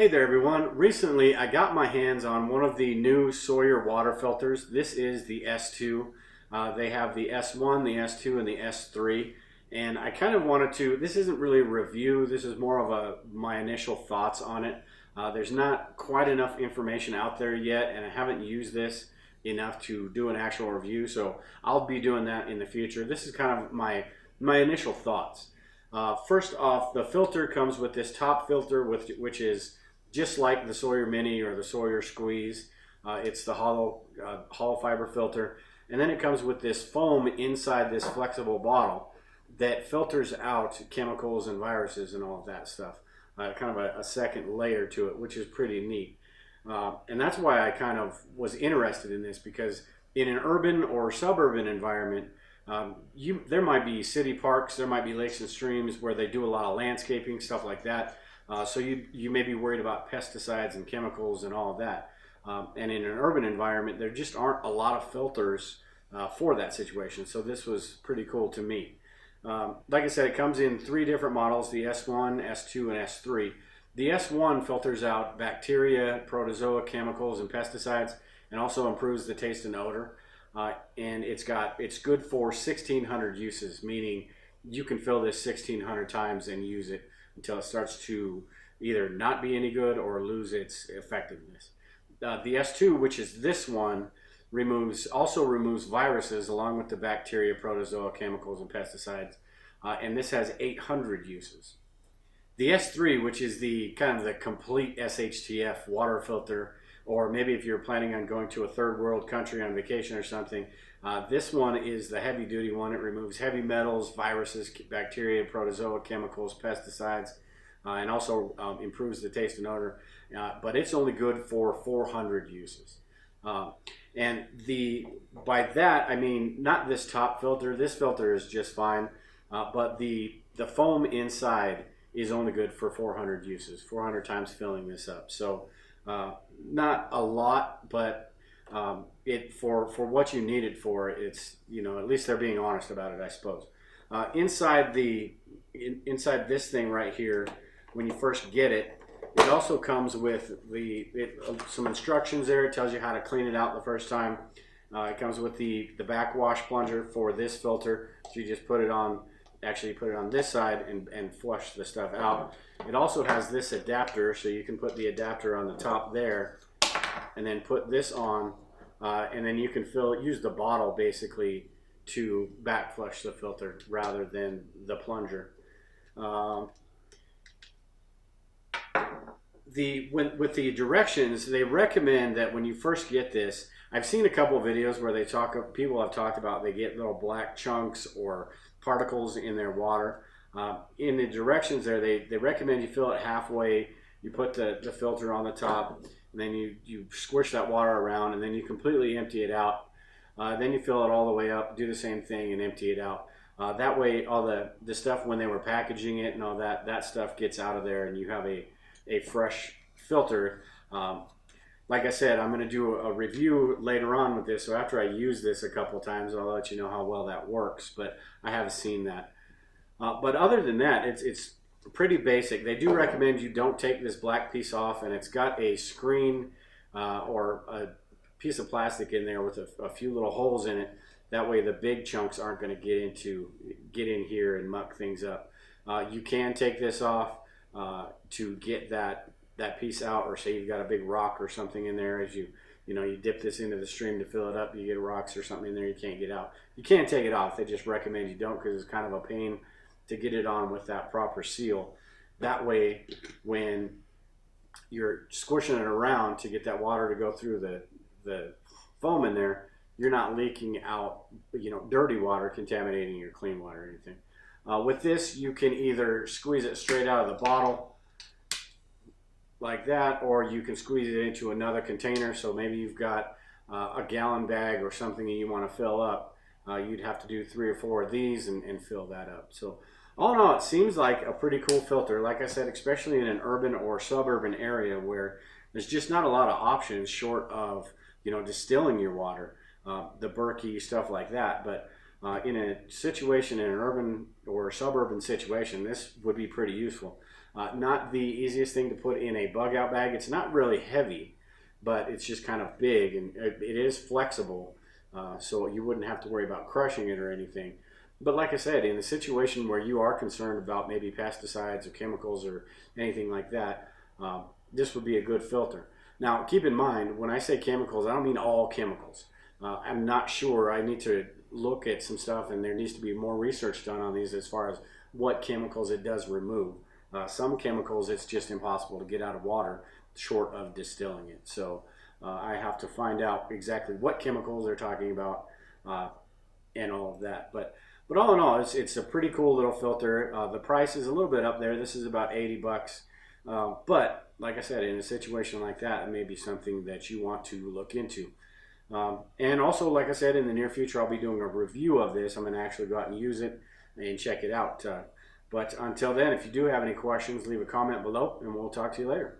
Hey there everyone. Recently I got my hands on one of the new Sawyer water filters. This is the S2. They have the S1, the S2, and the S3. And I kind of wanted to, this isn't really a review, this is more of my initial thoughts on it. There's not quite enough information out there yet, and I haven't used this enough to do an actual review, so I'll be doing that in the future. This is kind of my initial thoughts. First off, the filter comes with this top filter, which is just like the Sawyer Mini or the Sawyer Squeeze. It's the hollow fiber filter. And then it comes with this foam inside this flexible bottle that filters out chemicals and viruses and all of that stuff. Kind of a second layer to it, which is pretty neat. And that's why I kind of was interested in this, because in an urban or suburban environment, there might be city parks, there might be lakes and streams where they do a lot of landscaping, stuff like that. So you may be worried about pesticides and chemicals and all of that. And in an urban environment, there just aren't a lot of filters for that situation. So this was pretty cool to me. Like I said, it comes in 3 different models, the S1, S2, and S3. The S1 filters out bacteria, protozoa, chemicals, and pesticides, and also improves the taste and odor. And it's good for 1,600 uses, meaning you can fill this 1,600 times and use it until it starts to either not be any good or lose its effectiveness. The S2, which is this one, also removes viruses along with the bacteria, protozoa, chemicals, and pesticides. And this has 800 uses. The S3, which is the kind of the complete SHTF water filter, or maybe if you're planning on going to a third world country on vacation or something, this one is the heavy duty one. It removes heavy metals, viruses, bacteria, protozoa, chemicals, pesticides, and also improves the taste and odor. But it's only good for 400 uses. And by that, I mean, not this top filter. This filter is just fine, but the foam inside is only good for 400 uses, 400 times filling this up. So not a lot, but for what you need it for, it's, at least they're being honest about it, I suppose. Inside this thing right here, when you first get it, it also comes with some instructions there. It tells you how to clean it out the first time. It comes with the backwash plunger for this filter. So you just put it on this side and flush the stuff out. It also has this adapter, so you can put the adapter on the top there and then put this on, and then you can use the bottle basically to back flush the filter rather than the plunger. With the directions, they recommend that when you first get this, I've seen a couple of videos where people have talked about they get little black chunks or particles in their water. In the directions there, they recommend you fill it halfway. You put the filter on the top, and then you squish that water around, and then you completely empty it out. Then you fill it all the way up, do the same thing, and empty it out. That way, all the stuff when they were packaging it and all that stuff gets out of there, and you have a fresh filter. Like I said, I'm going to do a review later on with this, so after I use this a couple times, I'll let you know how well that works, but I haven't seen that. But other than that, it's pretty basic. They do recommend you don't take this black piece off, and it's got a screen or a piece of plastic in there with a few little holes in it. That way the big chunks aren't going to get in here and muck things up. You can take this off to get that piece out, or say you've got a big rock or something in there. As you dip this into the stream to fill it up, you get rocks or something in there you can't get out. You can't take it off. They just recommend you don't, because it's kind of a pain to get it on with that proper seal. That way, when you're squishing it around to get that water to go through the foam in there, you're not leaking out dirty water contaminating your clean water or anything. With this, you can either squeeze it straight out of the bottle like that, or you can squeeze it into another container. So maybe you've got a gallon bag or something that you want to fill up. You'd have to do 3 or 4 of these and fill that up. So all in all, it seems like a pretty cool filter. Like I said, especially in an urban or suburban area where there's just not a lot of options short of distilling your water, the Berkey, stuff like that. But in a situation, in an urban or suburban situation, this would be pretty useful. Not the easiest thing to put in a bug out bag. It's not really heavy, but it's just kind of big, and it is flexible, so you wouldn't have to worry about crushing it or anything. But like I said, in a situation where you are concerned about maybe pesticides or chemicals or anything like that, this would be a good filter. Now, keep in mind, when I say chemicals, I don't mean all chemicals. I'm not sure. I need to look at some stuff, and there needs to be more research done on these as far as what chemicals it does remove. Some chemicals, it's just impossible to get out of water short of distilling it. So I have to find out exactly what chemicals they're talking about and all of that. But all in all, it's a pretty cool little filter. The price is a little bit up there. This is about 80 bucks. But like I said, in a situation like that, it may be something that you want to look into. And also, like I said, in the near future, I'll be doing a review of this. I'm going to actually go out and use it and check it out. But until then, if you do have any questions, leave a comment below, and we'll talk to you later.